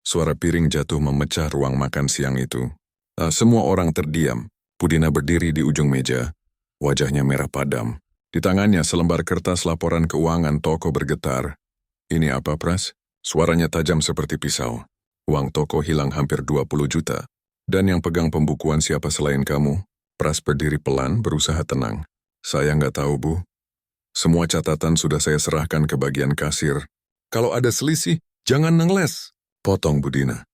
Suara piring jatuh memecah ruang makan siang itu. Semua orang terdiam. Budina berdiri di ujung meja. Wajahnya merah padam. Di tangannya selembar kertas laporan keuangan toko bergetar. Ini apa, Pras? Suaranya tajam seperti pisau. Uang toko hilang hampir 20 juta. Dan yang pegang pembukuan siapa selain kamu? Pras berdiri pelan, berusaha tenang. Saya nggak tahu, Bu. Semua catatan sudah saya serahkan ke bagian kasir. Kalau ada selisih, jangan ngeles. Potong Budina.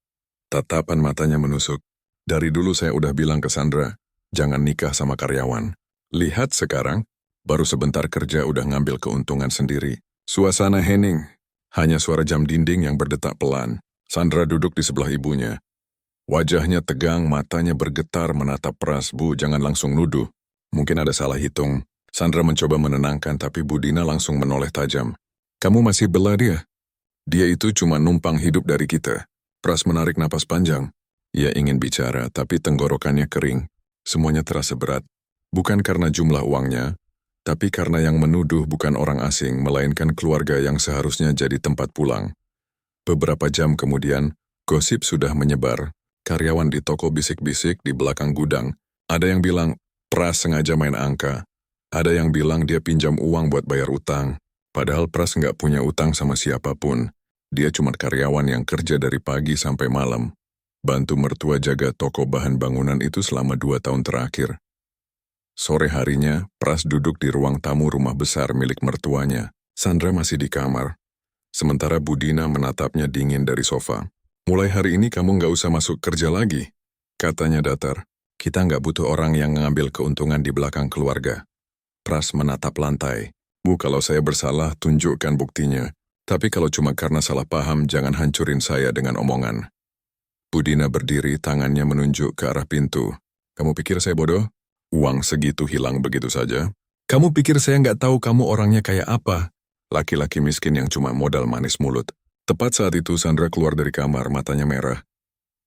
Tatapan matanya menusuk. Dari dulu saya udah bilang ke Sandra, jangan nikah sama karyawan. Lihat sekarang, baru sebentar kerja udah ngambil keuntungan sendiri. Suasana hening, hanya suara jam dinding yang berdetak pelan. Sandra duduk di sebelah ibunya. Wajahnya tegang, matanya bergetar menatap Pras. Bu, jangan langsung nuduh. Mungkin ada salah hitung. Sandra mencoba menenangkan, tapi Budina langsung menoleh tajam. Kamu masih bela dia? Dia itu cuma numpang hidup dari kita. Pras menarik napas panjang. Ia ingin bicara, tapi tenggorokannya kering. Semuanya terasa berat. Bukan karena jumlah uangnya, tapi karena yang menuduh bukan orang asing, melainkan keluarga yang seharusnya jadi tempat pulang. Beberapa jam kemudian, gosip sudah menyebar. Karyawan di toko bisik-bisik di belakang gudang. Ada yang bilang, Pras sengaja main angka. Ada yang bilang dia pinjam uang buat bayar utang. Padahal Pras nggak punya utang sama siapapun. Dia cuma karyawan yang kerja dari pagi sampai malam. Bantu mertua jaga toko bahan bangunan itu selama 2 tahun terakhir. Sore harinya, Pras duduk di ruang tamu rumah besar milik mertuanya. Sandra masih di kamar. Sementara Budina menatapnya dingin dari sofa. Mulai hari ini kamu nggak usah masuk kerja lagi, katanya datar. Kita nggak butuh orang yang ngambil keuntungan di belakang keluarga. Pras menatap lantai. Bu, kalau saya bersalah, tunjukkan buktinya. Tapi kalau cuma karena salah paham, jangan hancurin saya dengan omongan. Budina berdiri, tangannya menunjuk ke arah pintu. Kamu pikir saya bodoh? Uang segitu hilang begitu saja? Kamu pikir saya nggak tahu kamu orangnya kayak apa? Laki-laki miskin yang cuma modal manis mulut. Tepat saat itu Sandra keluar dari kamar, matanya merah.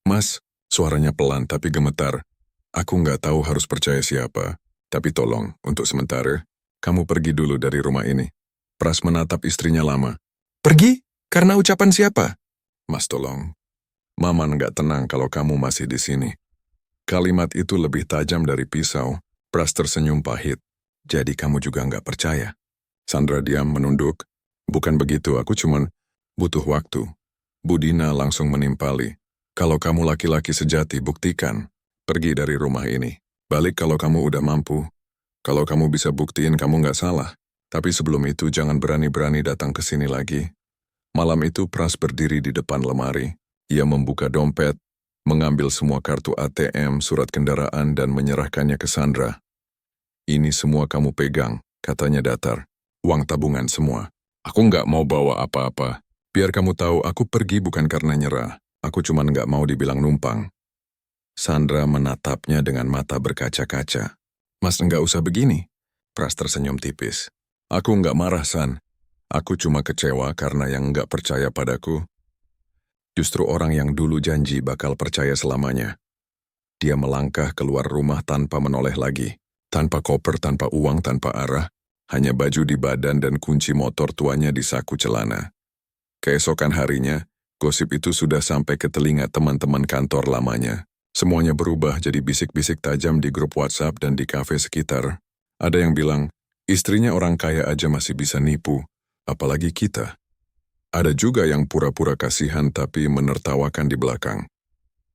Mas, suaranya pelan tapi gemetar. Aku nggak tahu harus percaya siapa. Tapi tolong, untuk sementara, kamu pergi dulu dari rumah ini. Pras menatap istrinya lama. Pergi? Karena ucapan siapa? Mas tolong. Maman nggak tenang kalau kamu masih di sini. Kalimat itu lebih tajam dari pisau. Pras tersenyum pahit. Jadi kamu juga nggak percaya? Sandra diam menunduk. Bukan begitu, aku cuman butuh waktu. Budina langsung menimpali. Kalau kamu laki-laki sejati, buktikan. Pergi dari rumah ini. Balik kalau kamu udah mampu. Kalau kamu bisa buktiin kamu nggak salah. Tapi sebelum itu jangan berani-berani datang ke sini lagi. Malam itu Pras berdiri di depan lemari. Ia membuka dompet, mengambil semua kartu ATM, surat kendaraan, dan menyerahkannya ke Sandra. Ini semua kamu pegang, katanya datar. Uang tabungan semua. Aku nggak mau bawa apa-apa. Biar kamu tahu aku pergi bukan karena nyerah. Aku cuman nggak mau dibilang numpang. Sandra menatapnya dengan mata berkaca-kaca. Mas nggak usah begini. Pras tersenyum tipis. Aku nggak marah, San. Aku cuma kecewa karena yang nggak percaya padaku justru orang yang dulu janji bakal percaya selamanya. Dia melangkah keluar rumah tanpa menoleh lagi. Tanpa koper, tanpa uang, tanpa arah. Hanya baju di badan dan kunci motor tuanya di saku celana. Keesokan harinya, gosip itu sudah sampai ke telinga teman-teman kantor lamanya. Semuanya berubah jadi bisik-bisik tajam di grup WhatsApp dan di kafe sekitar. Ada yang bilang, istrinya orang kaya aja masih bisa nipu, apalagi kita. Ada juga yang pura-pura kasihan tapi menertawakan di belakang.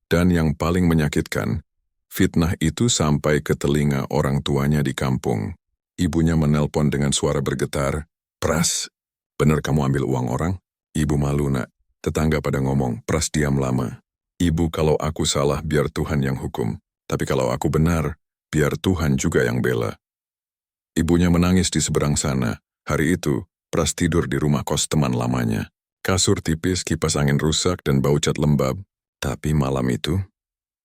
Dan yang paling menyakitkan, fitnah itu sampai ke telinga orang tuanya di kampung. Ibunya menelpon dengan suara bergetar, Pras, bener kamu ambil uang orang? Ibu malu nak. Tetangga pada ngomong, Pras diam lama. Ibu, kalau aku salah biar Tuhan yang hukum. Tapi kalau aku benar, biar Tuhan juga yang bela. Ibunya menangis di seberang sana. Hari itu, Pras tidur di rumah kos teman lamanya. Kasur tipis, kipas angin rusak, dan bau cat lembab. Tapi malam itu,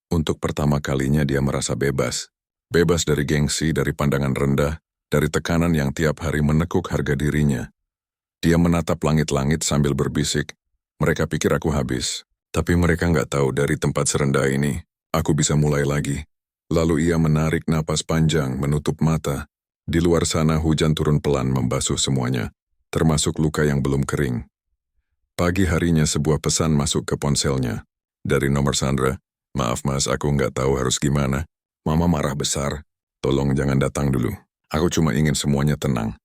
untuk pertama kalinya dia merasa bebas. Bebas dari gengsi, dari pandangan rendah, dari tekanan yang tiap hari menekuk harga dirinya. Dia menatap langit-langit sambil berbisik. Mereka pikir aku habis. Tapi mereka nggak tahu dari tempat serendah ini, aku bisa mulai lagi. Lalu ia menarik napas panjang, menutup mata. Di luar sana hujan turun pelan membasuh semuanya, termasuk luka yang belum kering. Pagi harinya sebuah pesan masuk ke ponselnya. Dari nomor Sandra, "Maaf mas, aku nggak tahu harus gimana. Mama marah besar. Tolong jangan datang dulu. Aku cuma ingin semuanya tenang."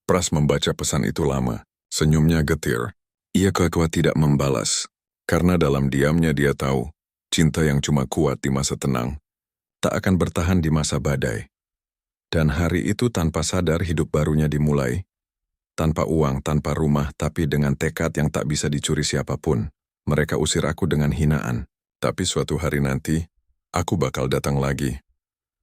Pras membaca pesan itu lama. Senyumnya getir. Ia kuat-kuat tidak membalas. Karena dalam diamnya dia tahu, cinta yang cuma kuat di masa tenang, tak akan bertahan di masa badai. Dan hari itu tanpa sadar hidup barunya dimulai. Tanpa uang, tanpa rumah, tapi dengan tekad yang tak bisa dicuri siapapun. Mereka usir aku dengan hinaan. Tapi suatu hari nanti, aku bakal datang lagi.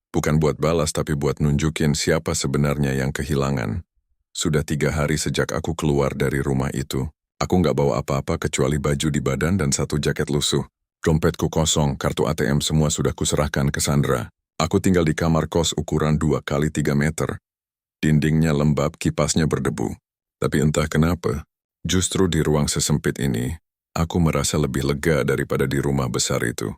Bukan buat balas, tapi buat nunjukin siapa sebenarnya yang kehilangan. Sudah 3 hari sejak aku keluar dari rumah itu. Aku nggak bawa apa-apa kecuali baju di badan dan satu jaket lusuh. Dompetku kosong, kartu ATM semua sudah kuserahkan ke Sandra. Aku tinggal di kamar kos ukuran 2 kali 3 meter. Dindingnya lembab, kipasnya berdebu. Tapi entah kenapa, justru di ruang sesempit ini, aku merasa lebih lega daripada di rumah besar itu.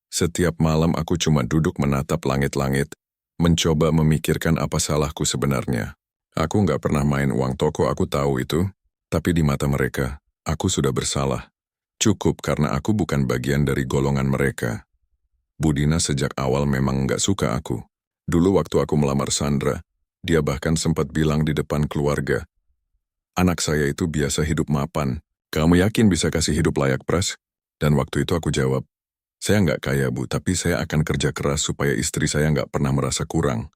Setiap malam aku cuma duduk menatap langit-langit, mencoba memikirkan apa salahku sebenarnya. Aku nggak pernah main uang toko, aku tahu itu, tapi di mata mereka, aku sudah bersalah. Cukup karena aku bukan bagian dari golongan mereka. Budina sejak awal memang nggak suka aku. Dulu waktu aku melamar Sandra, dia bahkan sempat bilang di depan keluarga, "Anak saya itu biasa hidup mapan. Kamu yakin bisa kasih hidup layak, Pras?" Dan waktu itu aku jawab, "Saya nggak kaya, Bu, tapi saya akan kerja keras supaya istri saya nggak pernah merasa kurang."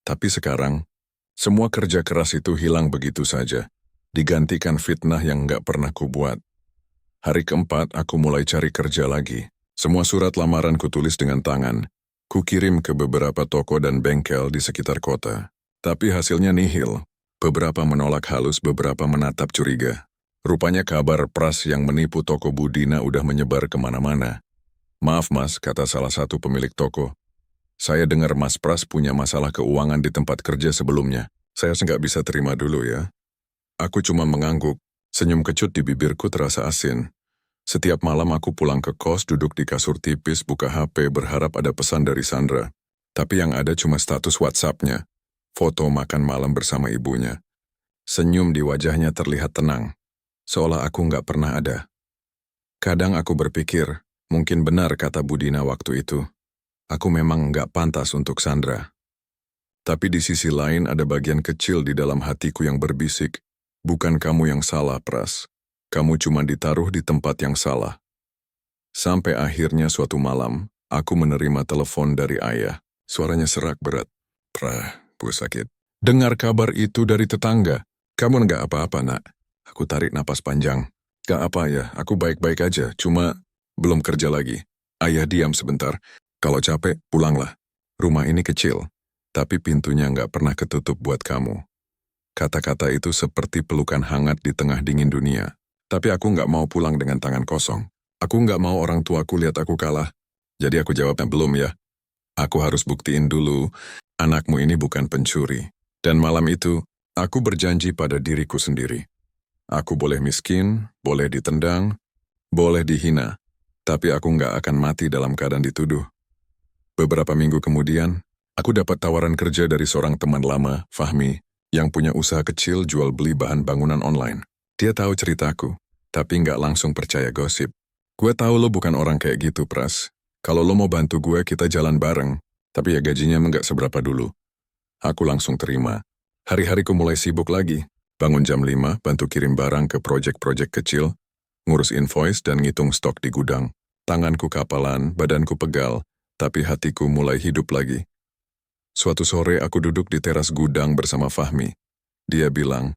Tapi sekarang, semua kerja keras itu hilang begitu saja. Digantikan fitnah yang nggak pernah kubuat. Hari keempat, aku mulai cari kerja lagi. Semua surat lamaran kutulis dengan tangan. Kukirim ke beberapa toko dan bengkel di sekitar kota. Tapi hasilnya nihil. Beberapa menolak halus, beberapa menatap curiga. Rupanya kabar Pras yang menipu toko Budina udah menyebar kemana-mana. "Maaf mas," kata salah satu pemilik toko. "Saya dengar Mas Pras punya masalah keuangan di tempat kerja sebelumnya. Saya nggak bisa terima dulu ya." Aku cuma mengangguk. Senyum kecut di bibirku terasa asin. Setiap malam aku pulang ke kos, duduk di kasur tipis, buka HP, berharap ada pesan dari Sandra. Tapi yang ada cuma status WhatsApp-nya. Foto makan malam bersama ibunya. Senyum di wajahnya terlihat tenang, seolah aku nggak pernah ada. Kadang aku berpikir, mungkin benar kata Budina waktu itu. Aku memang nggak pantas untuk Sandra. Tapi di sisi lain ada bagian kecil di dalam hatiku yang berbisik, "Bukan kamu yang salah, Pras. Kamu cuma ditaruh di tempat yang salah." Sampai akhirnya suatu malam, aku menerima telepon dari ayah. Suaranya serak berat. "Prah, Bu sakit. Dengar kabar itu dari tetangga. Kamu nggak apa-apa, Nak?" Aku tarik napas panjang. "Gak apa ya, aku baik-baik aja, cuma belum kerja lagi." Ayah diam sebentar. "Kalau capek, pulanglah. Rumah ini kecil, tapi pintunya nggak pernah ketutup buat kamu." Kata-kata itu seperti pelukan hangat di tengah dingin dunia. Tapi aku nggak mau pulang dengan tangan kosong. Aku nggak mau orang tuaku lihat aku kalah. Jadi aku jawabnya, "Belum ya. Aku harus buktiin dulu, anakmu ini bukan pencuri." Dan malam itu, aku berjanji pada diriku sendiri. Aku boleh miskin, boleh ditendang, boleh dihina, tapi aku nggak akan mati dalam keadaan dituduh. Beberapa minggu kemudian, aku dapat tawaran kerja dari seorang teman lama, Fahmi, yang punya usaha kecil jual beli bahan bangunan online. Dia tahu ceritaku, tapi nggak langsung percaya gosip. "Gue tahu lo bukan orang kayak gitu, Pras. Kalau lo mau bantu gue, kita jalan bareng. Tapi ya gajinya nggak seberapa dulu." Aku langsung terima. Hari-hariku mulai sibuk lagi. Bangun jam 5, bantu kirim barang ke proyek-proyek kecil, ngurus invoice dan ngitung stok di gudang. Tanganku kapalan, badanku pegal, tapi hatiku mulai hidup lagi. Suatu sore aku duduk di teras gudang bersama Fahmi. Dia bilang,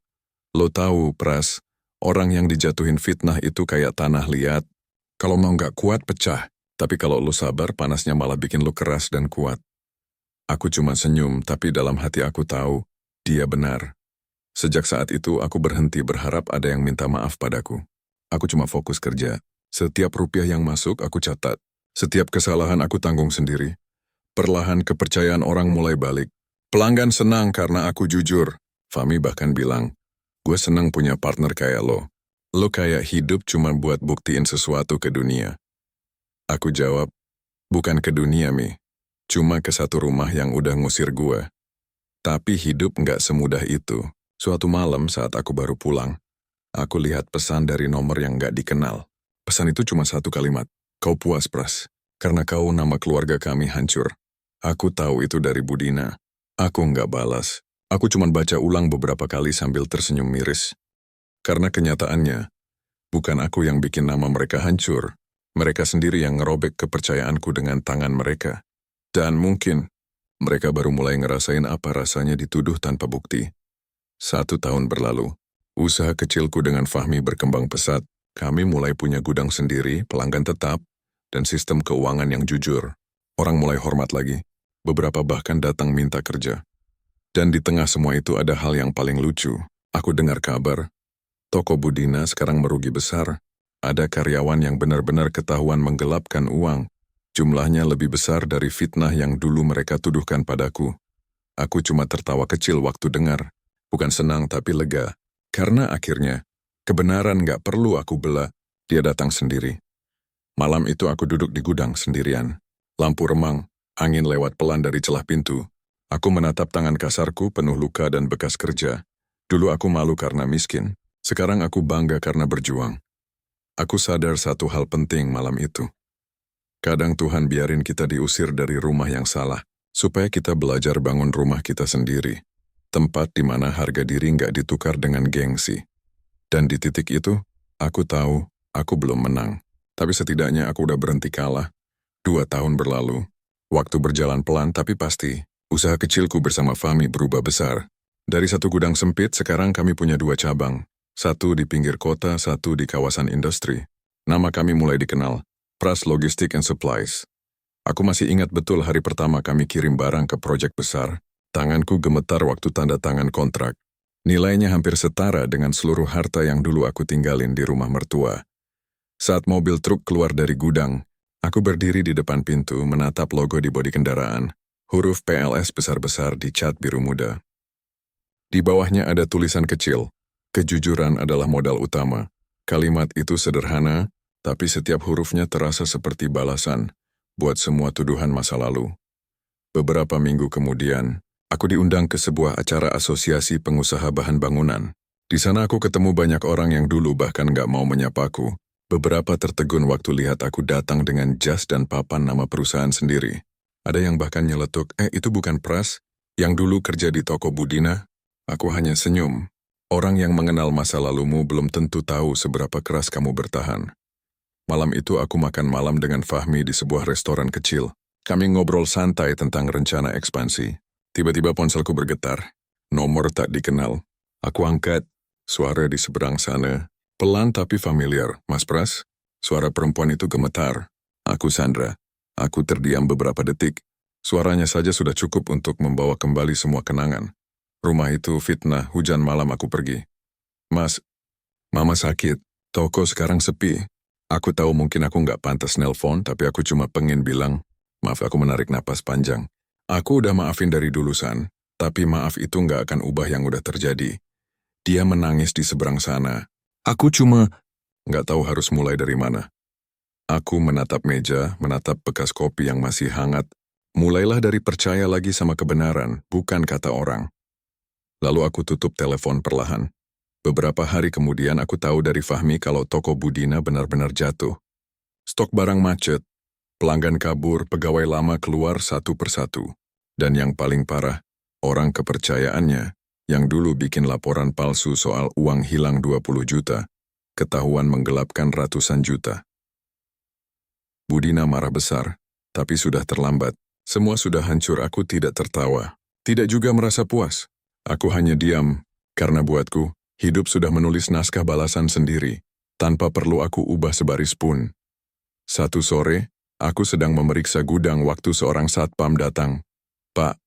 "Lo tahu, Pras, orang yang dijatuhin fitnah itu kayak tanah liat. Kalau mau nggak kuat, pecah. Tapi kalau lo sabar, panasnya malah bikin lo keras dan kuat." Aku cuma senyum, tapi dalam hati aku tahu, dia benar. Sejak saat itu, aku berhenti berharap ada yang minta maaf padaku. Aku cuma fokus kerja. Setiap rupiah yang masuk, aku catat. Setiap kesalahan aku tanggung sendiri. Perlahan kepercayaan orang mulai balik. Pelanggan senang karena aku jujur. Fahmi bahkan bilang, "Gue senang punya partner kayak lo. Lo kayak hidup cuma buat buktiin sesuatu ke dunia." Aku jawab, "Bukan ke dunia, Mi. Cuma ke satu rumah yang udah ngusir gue." Tapi hidup nggak semudah itu. Suatu malam saat aku baru pulang, Aku lihat pesan dari nomor yang gak dikenal. Pesan itu cuma satu kalimat. Kau puas, Pras. Karena kau nama keluarga kami hancur. Aku tahu itu dari Budina. Aku nggak balas. Aku cuma baca ulang beberapa kali sambil tersenyum miris. Karena kenyataannya, bukan aku yang bikin nama mereka hancur. Mereka sendiri yang ngerobek kepercayaanku dengan tangan mereka. Dan mungkin, mereka baru mulai ngerasain apa rasanya dituduh tanpa bukti. 1 tahun berlalu, usaha kecilku dengan Fahmi berkembang pesat. Kami mulai punya gudang sendiri, pelanggan tetap, dan sistem keuangan yang jujur. Orang mulai hormat lagi. Beberapa bahkan datang minta kerja. Dan di tengah semua itu ada hal yang paling lucu. Aku dengar kabar, toko Budina sekarang merugi besar. Ada karyawan yang benar-benar ketahuan menggelapkan uang. Jumlahnya lebih besar dari fitnah yang dulu mereka tuduhkan padaku. Aku cuma tertawa kecil waktu dengar. Bukan senang tapi lega. Karena akhirnya, kebenaran gak perlu aku bela, dia datang sendiri. Malam itu aku duduk di gudang sendirian. Lampu remang, angin lewat pelan dari celah pintu. Aku menatap tangan kasarku penuh luka dan bekas kerja. Dulu aku malu karena miskin. Sekarang aku bangga karena berjuang. Aku sadar satu hal penting malam itu. Kadang Tuhan biarin kita diusir dari rumah yang salah, supaya kita belajar bangun rumah kita sendiri. Tempat di mana harga diri nggak ditukar dengan gengsi. Dan di titik itu, aku tahu aku belum menang. Tapi setidaknya aku udah berhenti kalah. 2 tahun berlalu. Waktu berjalan pelan tapi pasti. Usaha kecilku bersama Fahmi berubah besar. Dari satu gudang sempit, sekarang kami punya 2 cabang. Satu di pinggir kota, satu di kawasan industri. Nama kami mulai dikenal, Pras Logistik and Supplies. Aku masih ingat betul hari pertama kami kirim barang ke proyek besar. Tanganku gemetar waktu tanda tangan kontrak. Nilainya hampir setara dengan seluruh harta yang dulu aku tinggalin di rumah mertua. Saat mobil truk keluar dari gudang, aku berdiri di depan pintu menatap logo di bodi kendaraan. Huruf PLS besar-besar di cat biru muda. Di bawahnya ada tulisan kecil. Kejujuran adalah modal utama. Kalimat itu sederhana, tapi setiap hurufnya terasa seperti balasan buat semua tuduhan masa lalu. Beberapa minggu kemudian, aku diundang ke sebuah acara asosiasi pengusaha bahan bangunan. Di sana aku ketemu banyak orang yang dulu bahkan gak mau menyapaku. Beberapa tertegun waktu lihat aku datang dengan jas dan papan nama perusahaan sendiri. Ada yang bahkan nyeletuk, itu bukan Pras, yang dulu kerja di toko Budina? Aku hanya senyum. Orang yang mengenal masa lalumu belum tentu tahu seberapa keras kamu bertahan. Malam itu aku makan malam dengan Fahmi di sebuah restoran kecil. Kami ngobrol santai tentang rencana ekspansi. Tiba-tiba ponselku bergetar. Nomor tak dikenal. Aku angkat. Suara di seberang sana. Pelan tapi familiar. Mas Pras? Suara perempuan itu gemetar. Aku Sandra. Aku terdiam beberapa detik. Suaranya saja sudah cukup untuk membawa kembali semua kenangan. Rumah itu fitnah, hujan malam aku pergi. Mas, Mama sakit. Toko sekarang sepi. Aku tahu mungkin aku nggak pantas nelpon, tapi aku cuma pengen bilang, maaf. Aku menarik napas panjang. Aku udah maafin dari dulu, San. Tapi maaf itu nggak akan ubah yang udah terjadi. Dia menangis di seberang sana. Aku cuma nggak tahu harus mulai dari mana. Aku menatap meja, menatap bekas kopi yang masih hangat. Mulailah dari percaya lagi sama kebenaran, bukan kata orang. Lalu aku tutup telepon perlahan. Beberapa hari kemudian aku tahu dari Fahmi kalau toko Budina benar-benar jatuh. Stok barang macet, pelanggan kabur, pegawai lama keluar satu persatu. Dan yang paling parah, orang kepercayaannya, yang dulu bikin laporan palsu soal uang hilang 20 juta, ketahuan menggelapkan ratusan juta. Budina marah besar, tapi sudah terlambat. Semua sudah hancur, aku tidak tertawa. Tidak juga merasa puas. Aku hanya diam, karena buatku, hidup sudah menulis naskah balasan sendiri, tanpa perlu aku ubah sebaris pun. Satu sore, aku sedang memeriksa gudang waktu seorang satpam datang. Pak,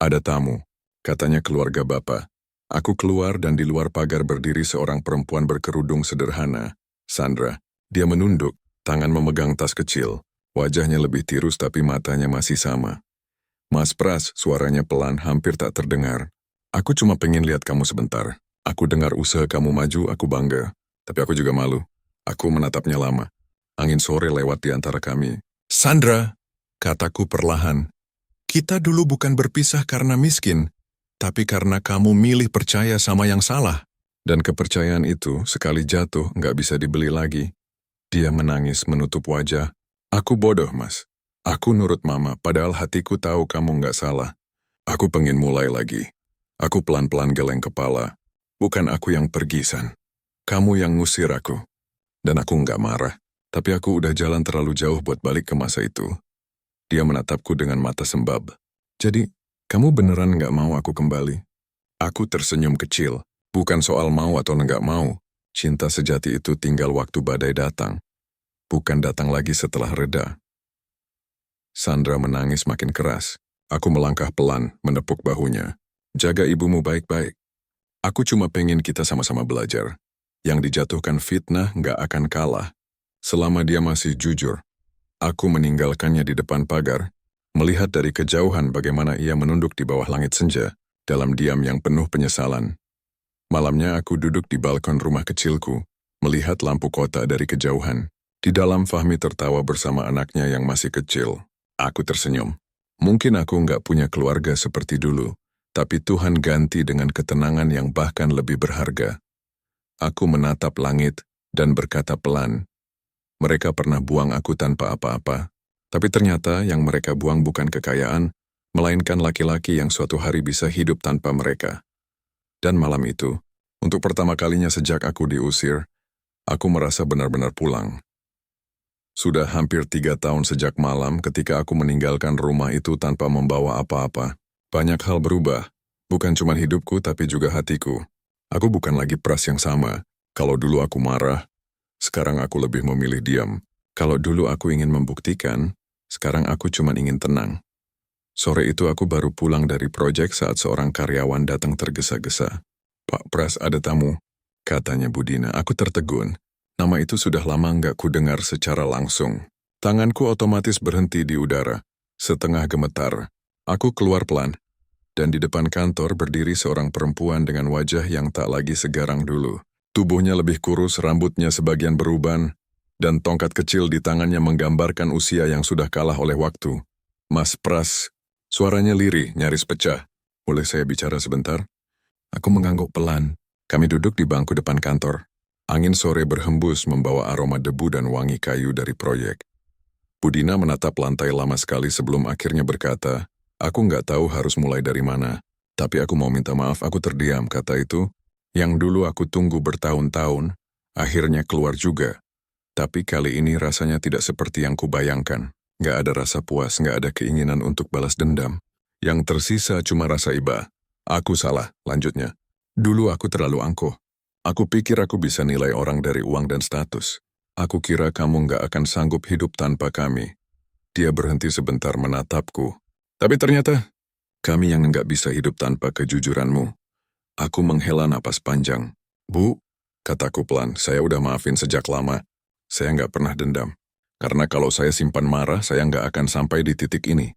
ada tamu, katanya keluarga Bapak. Aku keluar dan di luar pagar berdiri seorang perempuan berkerudung sederhana, Sandra. Dia menunduk, tangan memegang tas kecil. Wajahnya lebih tirus tapi matanya masih sama. Mas Pras, suaranya pelan, hampir tak terdengar. Aku cuma pengen lihat kamu sebentar. Aku dengar usaha kamu maju, aku bangga. Tapi aku juga malu. Aku menatapnya lama. Angin sore lewat di antara kami. Sandra, kataku perlahan. Kita dulu bukan berpisah karena miskin, tapi karena kamu milih percaya sama yang salah. Dan kepercayaan itu sekali jatuh nggak bisa dibeli lagi. Dia menangis menutup wajah. Aku bodoh, Mas. Aku nurut Mama, padahal hatiku tahu kamu nggak salah. Aku pengen mulai lagi. Aku pelan-pelan geleng kepala. Bukan aku yang pergi, San. Kamu yang ngusir aku. Dan aku nggak marah. Tapi aku udah jalan terlalu jauh buat balik ke masa itu. Dia menatapku dengan mata sembab. Jadi, kamu beneran nggak mau aku kembali? Aku tersenyum kecil. Bukan soal mau atau nggak mau. Cinta sejati itu tinggal waktu badai datang. Bukan datang lagi setelah reda. Sandra menangis makin keras. Aku melangkah pelan, menepuk bahunya. Jaga ibumu baik-baik. Aku cuma pengen kita sama-sama belajar. Yang dijatuhkan fitnah nggak akan kalah. Selama dia masih jujur. Aku meninggalkannya di depan pagar, melihat dari kejauhan bagaimana ia menunduk di bawah langit senja, dalam diam yang penuh penyesalan. Malamnya aku duduk di balkon rumah kecilku, melihat lampu kota dari kejauhan. Di dalam Fahmi tertawa bersama anaknya yang masih kecil. Aku tersenyum. Mungkin aku nggak punya keluarga seperti dulu, tapi Tuhan ganti dengan ketenangan yang bahkan lebih berharga. Aku menatap langit dan berkata pelan, mereka pernah buang aku tanpa apa-apa, tapi ternyata yang mereka buang bukan kekayaan, melainkan laki-laki yang suatu hari bisa hidup tanpa mereka. Dan malam itu, untuk pertama kalinya sejak aku diusir, aku merasa benar-benar pulang. Sudah hampir 3 tahun sejak malam ketika aku meninggalkan rumah itu tanpa membawa apa-apa. Banyak hal berubah, bukan cuma hidupku tapi juga hatiku. Aku bukan lagi Pras yang sama. Kalau dulu aku marah, sekarang aku lebih memilih diam. Kalau dulu aku ingin membuktikan, sekarang aku cuma ingin tenang. Sore itu aku baru pulang dari proyek saat seorang karyawan datang tergesa-gesa. Pak Pras, ada tamu, katanya Budina. Aku tertegun. Nama itu sudah lama nggak kudengar secara langsung. Tanganku otomatis berhenti di udara. Setengah gemetar. Aku keluar pelan. Dan di depan kantor berdiri seorang perempuan dengan wajah yang tak lagi segarang dulu. Tubuhnya lebih kurus, rambutnya sebagian beruban, dan tongkat kecil di tangannya menggambarkan usia yang sudah kalah oleh waktu. Mas Pras, suaranya lirih, nyaris pecah. Boleh saya bicara sebentar? Aku mengangguk pelan. Kami duduk di bangku depan kantor. Angin sore berhembus membawa aroma debu dan wangi kayu dari proyek. Budina menatap lantai lama sekali sebelum akhirnya berkata, aku nggak tahu harus mulai dari mana. Tapi aku mau minta maaf, aku terdiam, kata itu. Yang dulu aku tunggu bertahun-tahun, akhirnya keluar juga. Tapi kali ini rasanya tidak seperti yang kubayangkan. Nggak ada rasa puas, nggak ada keinginan untuk balas dendam. Yang tersisa cuma rasa iba. Aku salah, lanjutnya. Dulu aku terlalu angkuh. Aku pikir aku bisa nilai orang dari uang dan status. Aku kira kamu nggak akan sanggup hidup tanpa kami. Dia berhenti sebentar menatapku. Tapi ternyata, kami yang nggak bisa hidup tanpa kejujuranmu. Aku menghela napas panjang. Bu, kataku pelan, saya udah maafin sejak lama. Saya nggak pernah dendam. Karena kalau saya simpan marah, saya nggak akan sampai di titik ini.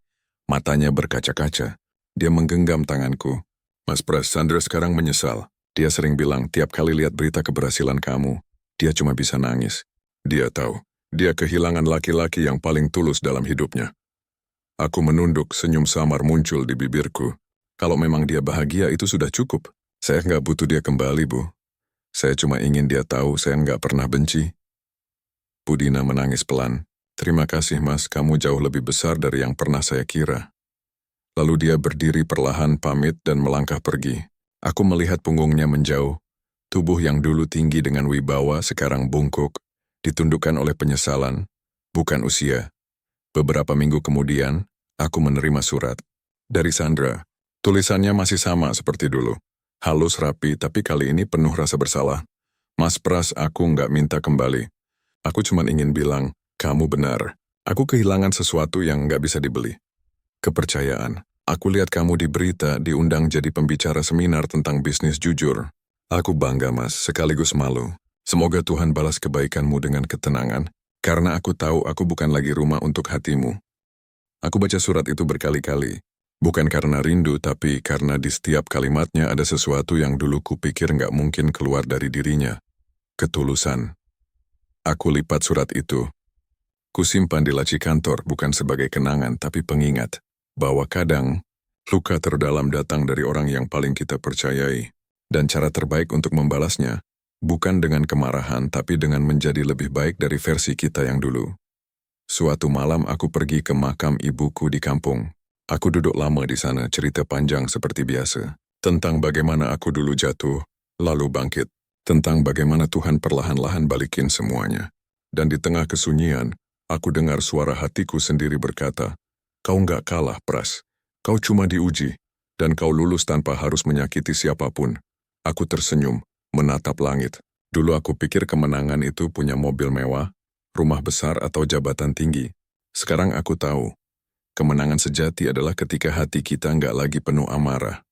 Matanya berkaca-kaca. Dia menggenggam tanganku. Mas Pras, Sandra sekarang menyesal. Dia sering bilang, tiap kali lihat berita keberhasilan kamu, dia cuma bisa nangis. Dia tahu, dia kehilangan laki-laki yang paling tulus dalam hidupnya. Aku menunduk, senyum samar muncul di bibirku. Kalau memang dia bahagia, itu sudah cukup. Saya nggak butuh dia kembali, Bu. Saya cuma ingin dia tahu saya nggak pernah benci. Budina menangis pelan. Terima kasih, Mas, kamu jauh lebih besar dari yang pernah saya kira. Lalu dia berdiri perlahan pamit dan melangkah pergi. Aku melihat punggungnya menjauh. Tubuh yang dulu tinggi dengan wibawa sekarang bungkuk, ditundukkan oleh penyesalan, bukan usia. Beberapa minggu kemudian, aku menerima surat. Dari Sandra. Tulisannya masih sama seperti dulu. Halus rapi, tapi kali ini penuh rasa bersalah. Mas Pras, aku nggak minta kembali. Aku cuma ingin bilang, kamu benar. Aku kehilangan sesuatu yang nggak bisa dibeli. Kepercayaan. Aku lihat kamu di berita diundang jadi pembicara seminar tentang bisnis jujur. Aku bangga, Mas, sekaligus malu. Semoga Tuhan balas kebaikanmu dengan ketenangan, karena aku tahu aku bukan lagi rumah untuk hatimu. Aku baca surat itu berkali-kali. Bukan karena rindu, tapi karena di setiap kalimatnya ada sesuatu yang dulu kupikir nggak mungkin keluar dari dirinya. Ketulusan. Aku lipat surat itu. Kusimpan di laci kantor bukan sebagai kenangan, tapi pengingat bahwa kadang luka terdalam datang dari orang yang paling kita percayai. Dan cara terbaik untuk membalasnya, bukan dengan kemarahan tapi dengan menjadi lebih baik dari versi kita yang dulu. Suatu malam aku pergi ke makam ibuku di kampung. Aku duduk lama di sana, cerita panjang seperti biasa. Tentang bagaimana aku dulu jatuh, lalu bangkit. Tentang bagaimana Tuhan perlahan-lahan balikin semuanya. Dan di tengah kesunyian, aku dengar suara hatiku sendiri berkata, "Kau nggak kalah, Pras. Kau cuma diuji, dan kau lulus tanpa harus menyakiti siapapun." Aku tersenyum, menatap langit. Dulu aku pikir kemenangan itu punya mobil mewah, rumah besar atau jabatan tinggi. Sekarang aku tahu, kemenangan sejati adalah ketika hati kita nggak lagi penuh amarah.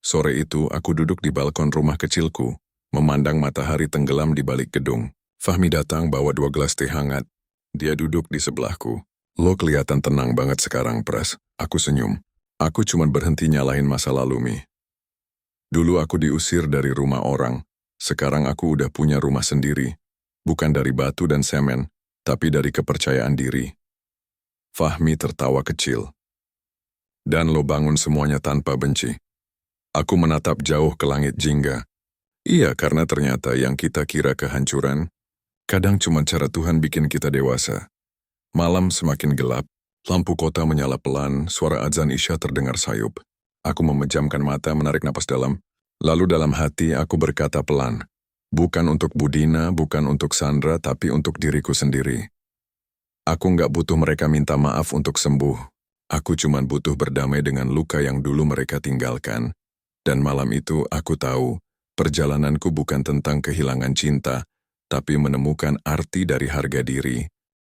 Sore itu aku duduk di balkon rumah kecilku, memandang matahari tenggelam di balik gedung. Fahmi datang bawa 2 gelas teh hangat. Dia duduk di sebelahku. "Lo kelihatan tenang banget sekarang, Pras." Aku senyum. "Aku cuma berhenti nyalahin masa lalu, Mi. Dulu aku diusir dari rumah orang. Sekarang aku udah punya rumah sendiri. Bukan dari batu dan semen, tapi dari kepercayaan diri." Fahmi tertawa kecil. "Dan lo bangun semuanya tanpa benci." Aku menatap jauh ke langit jingga. Iya, karena ternyata yang kita kira kehancuran, kadang cuma cara Tuhan bikin kita dewasa. Malam semakin gelap, lampu kota menyala pelan, suara azan Isya terdengar sayup. Aku memejamkan mata, menarik napas dalam. Lalu dalam hati aku berkata pelan, bukan untuk Budina, bukan untuk Sandra, tapi untuk diriku sendiri. Aku nggak butuh mereka minta maaf untuk sembuh. Aku cuma butuh berdamai dengan luka yang dulu mereka tinggalkan. Dan malam itu aku tahu, perjalananku bukan tentang kehilangan cinta, tapi menemukan arti dari harga diri.